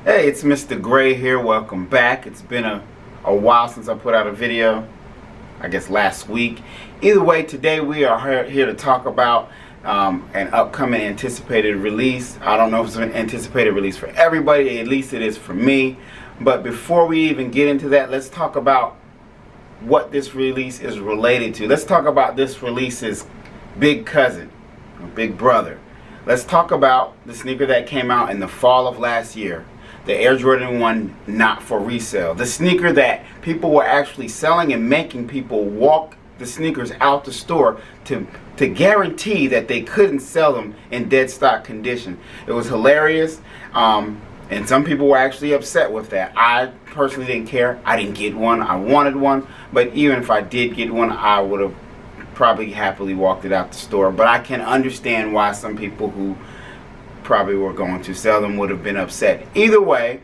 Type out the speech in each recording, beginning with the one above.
Hey, it's Mr. Gray here. Welcome back. It's been a while since I put out a video. I guess last week. Either way, today we are here to talk about an upcoming anticipated release. I don't know if it's an anticipated release for everybody. At least it is for me. But before we even get into that, let's talk about what this release is related to. Let's talk about this release's big cousin, or big brother. Let's talk about the sneaker that came out in the fall of last year. The Air Jordan 1 not for resale. The sneaker that people were actually selling and making people walk the sneakers out the store to guarantee that they couldn't sell them in dead stock condition. It was hilarious, and some people were actually upset with that. I personally didn't care. I didn't get one. I wanted one, but even if I did get one, I would have probably happily walked it out the store. But I can understand why some people who probably were going to sell them would have been upset. Either way,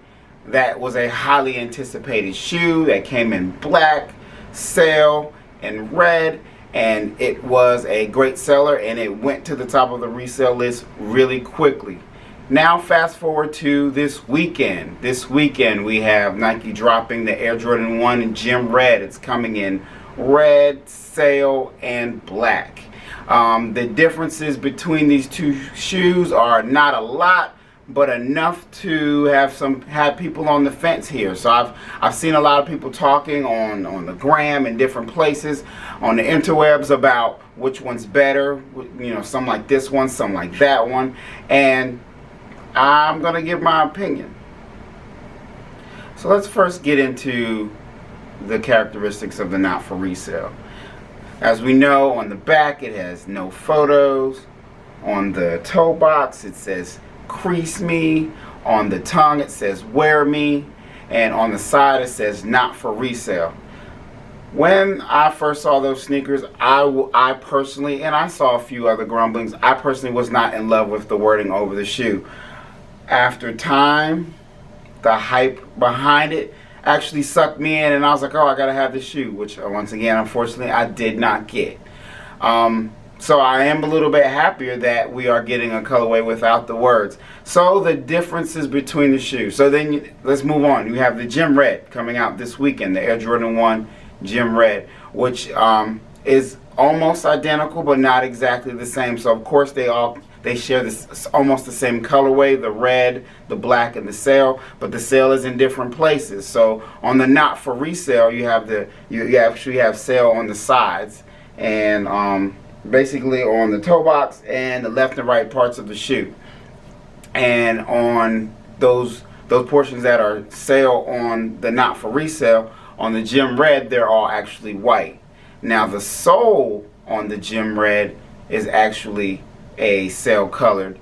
that was a highly anticipated shoe that came in black, sale, and red, and it was a great seller, and it went to the top of the resale list really quickly. Now fast forward to this weekend. This weekend we have Nike dropping the Air Jordan 1 in gym red. It's coming in red, sale, and black. The differences between these two shoes are not a lot, but enough to have people on the fence here. So I've seen a lot of people talking on the gram and different places on the interwebs about which one's better. You know, some like this one, some like that one, and I'm gonna give my opinion. So let's first get into the characteristics of the not for resale. As we know, on the back it has no photos. On the toe box it says crease me. On the tongue it says wear me. And on the side it says not for resale. When I first saw those sneakers, I personally, and I saw a few other grumblings, I personally was not in love with the wording over the shoe. After time, the hype behind it actually sucked me in, and I was like, oh, I gotta have this shoe, which once again, unfortunately, I did not get. So I am a little bit happier that we are getting a colorway without the words. So the differences between the shoes. So then let's move on. You have the gym red coming out this weekend, the Air Jordan 1 gym red, which is almost identical but not exactly the same. So of course they share this almost the same colorway, the red, the black, and the sail, but the sail is in different places. So on the not for resale, you actually have sail on the sides, and basically on the toe box and the left and right parts of the shoe. And on those portions that are sail on the not for resale, on the gym red, they're all actually white. Now the sole on the gym red is actually a sail colored.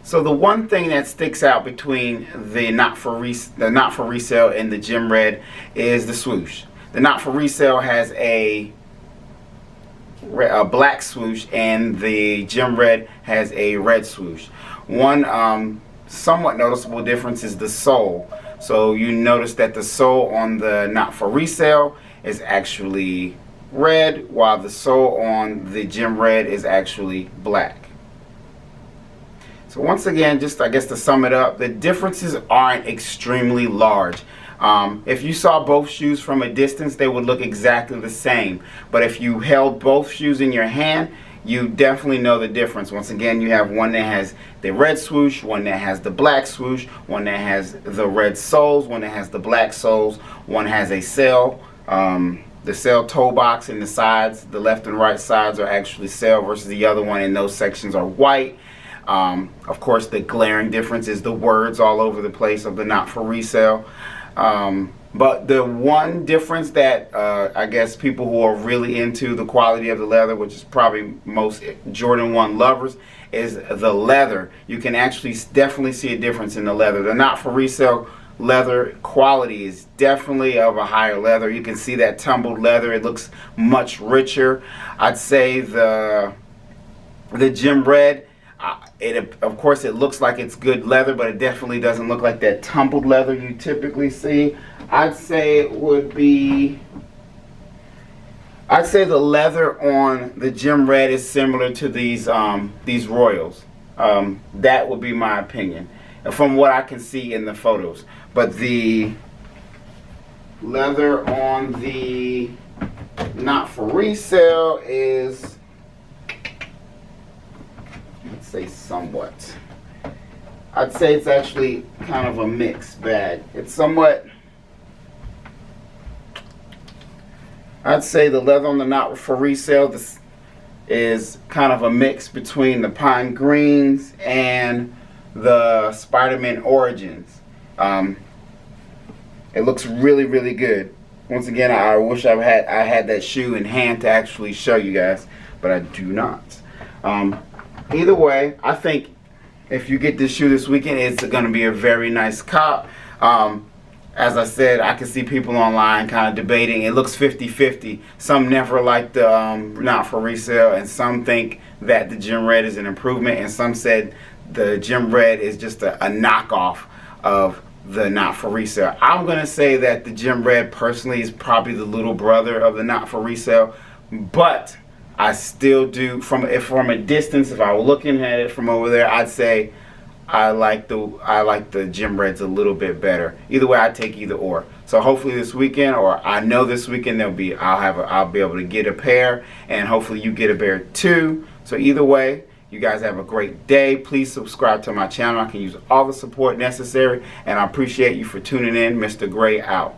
So the one thing that sticks out between the not for resale and the gym red is the swoosh. The not for resale has a black swoosh, and the gym red has a red swoosh. One somewhat noticeable difference is the sole. So you notice that the sole on the not for resale is actually red, while the sole on the gym red is actually black. So once again, just I guess to sum it up, the differences aren't extremely large. If you saw both shoes from a distance, they would look exactly the same. But if you held both shoes in your hand, you definitely know the difference. Once again, you have one that has the red swoosh, one that has the black swoosh, one that has the red soles, one that has the black soles, one has a sail. The sail toe box and the sides, the left and right sides are actually sail versus the other one, and those sections are white. Of course, the glaring difference is the words all over the place of the not for resale. But the one difference that I guess people who are really into the quality of the leather, which is probably most Jordan 1 lovers, is the leather. You can actually definitely see a difference in the leather. The not for resale leather quality is definitely of a higher leather. You can see that tumbled leather. It looks much richer. I'd say the gym red, of course it looks like it's good leather, but it definitely doesn't look like that tumbled leather you typically see. I'd say it would be, I'd say the leather on the gym red is similar to these Royals. That would be my opinion. from what I can see in the photos. But the leather on the not for resale is, let's say somewhat. I'd say it's actually kind of a mixed bag. It's somewhat, I'd say the leather on the not for resale is kind of a mix between the Pine Greens and the Spider-Man Origins. It looks really, really good. Once again, I wish I had that shoe in hand to actually show you guys, but I do not. Either way, I think if you get this shoe this weekend, it's going to be a very nice cop. As I said, I can see people online kind of debating. It looks 50-50. Some never like the not for resale, and some think that the Gym Red is an improvement, and some said the Gym Red is just a knockoff of the not for resale. I'm going to say that the Gym Red personally is probably the little brother of the not for resale, but I still do, from a distance, if I were looking at it from over there, I'd say I like the Gym Reds a little bit better. Either way, I take either or. So hopefully this weekend, or I know this weekend, I'll be able to get a pair, and hopefully you get a pair too. So either way, you guys have a great day. Please subscribe to my channel. I can use all the support necessary, and I appreciate you for tuning in. Mr. Gray out.